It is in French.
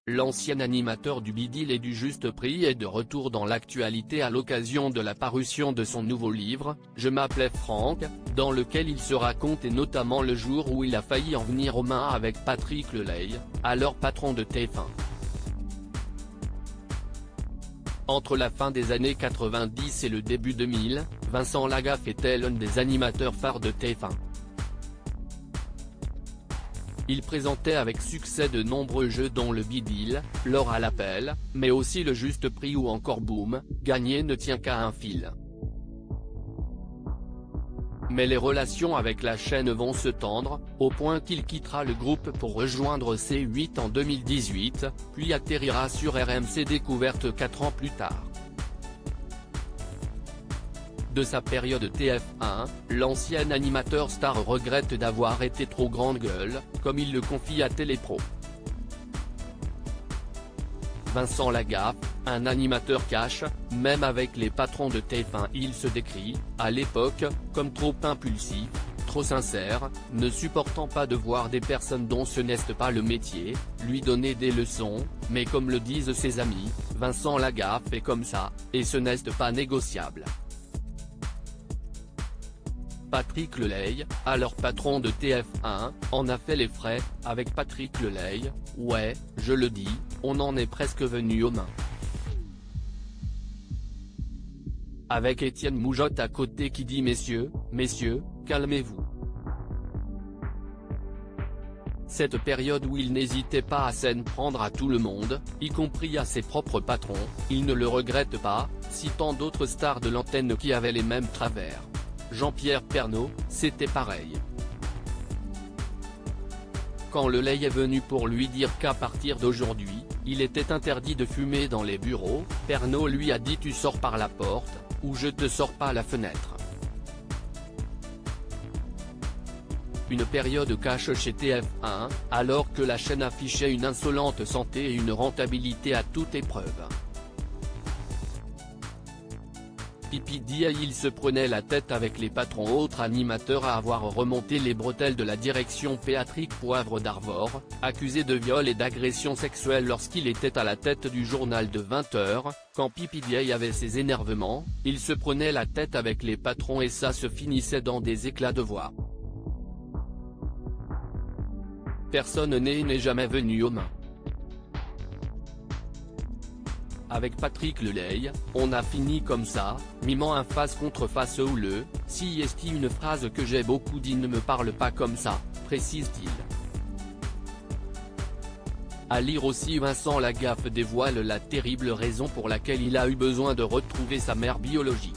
l'ancien animateur du Bidil et du Juste Prix est de retour dans l'actualité à l'occasion de la parution de son nouveau livre, Je m'appelais Franck, dans lequel il se raconte et notamment le jour où il a failli en venir aux mains avec Patrick Lelay, alors patron de TF1. Entre la fin des années 90 et le début 2000, Vincent Lagaffe était l'un des animateurs phares de TF1. Il présentait avec succès de nombreux jeux dont le Bidil, L'Or à l'appel, mais aussi le Juste Prix ou encore Boom, gagner ne tient qu'à un fil. Mais les relations avec la chaîne vont se tendre, au point qu'il quittera le groupe pour rejoindre C8 en 2018, puis atterrira sur RMC Découverte 4 ans plus tard. De sa période TF1, l'ancien animateur star regrette d'avoir été trop grande gueule, comme il le confie à Télépro. Vincent Lagaffe, un animateur cash, même avec les patrons de TF1 il se décrit, à l'époque, comme trop impulsif, trop sincère, ne supportant pas de voir des personnes dont ce n'est pas le métier, lui donner des leçons, mais comme le disent ses amis, Vincent Lagaffe est comme ça, et ce n'est pas négociable. Patrick Lelay, alors patron de TF1, en a fait les frais, avec Patrick Lelay, ouais, je le dis, on en est presque venu aux mains. Avec Étienne Moujotte à côté qui dit messieurs, calmez-vous. Cette période où il n'hésitait pas à s'en prendre à tout le monde, y compris à ses propres patrons, il ne le regrette pas, citant d'autres stars de l'antenne qui avaient les mêmes travers. Jean-Pierre Pernaut, c'était pareil. Quand Lelay est venu pour lui dire qu'à partir d'aujourd'hui, il était interdit de fumer dans les bureaux, Pernaut lui a dit tu sors par la porte, ou je te sors par la fenêtre. Une période cash chez TF1, alors que la chaîne affichait une insolente santé et une rentabilité à toute épreuve. Il se prenait la tête avec les patrons autres animateurs à avoir remonté les bretelles de la direction Patrick Poivre d'Arvor, accusé de viol et d'agression sexuelle lorsqu'il était à la tête du journal de 20h, quand Pipidiaï avait ses énervements, il se prenait la tête avec les patrons et ça se finissait dans des éclats de voix. Personne n'est jamais venu aux mains. Avec Patrick Lelay, on a fini comme ça, mimant un face contre face ou le, si est une phrase que j'ai beaucoup dit ne me parle pas comme ça, précise-t-il. À lire aussi Vincent Lagaffe dévoile la terrible raison pour laquelle il a eu besoin de retrouver sa mère biologique.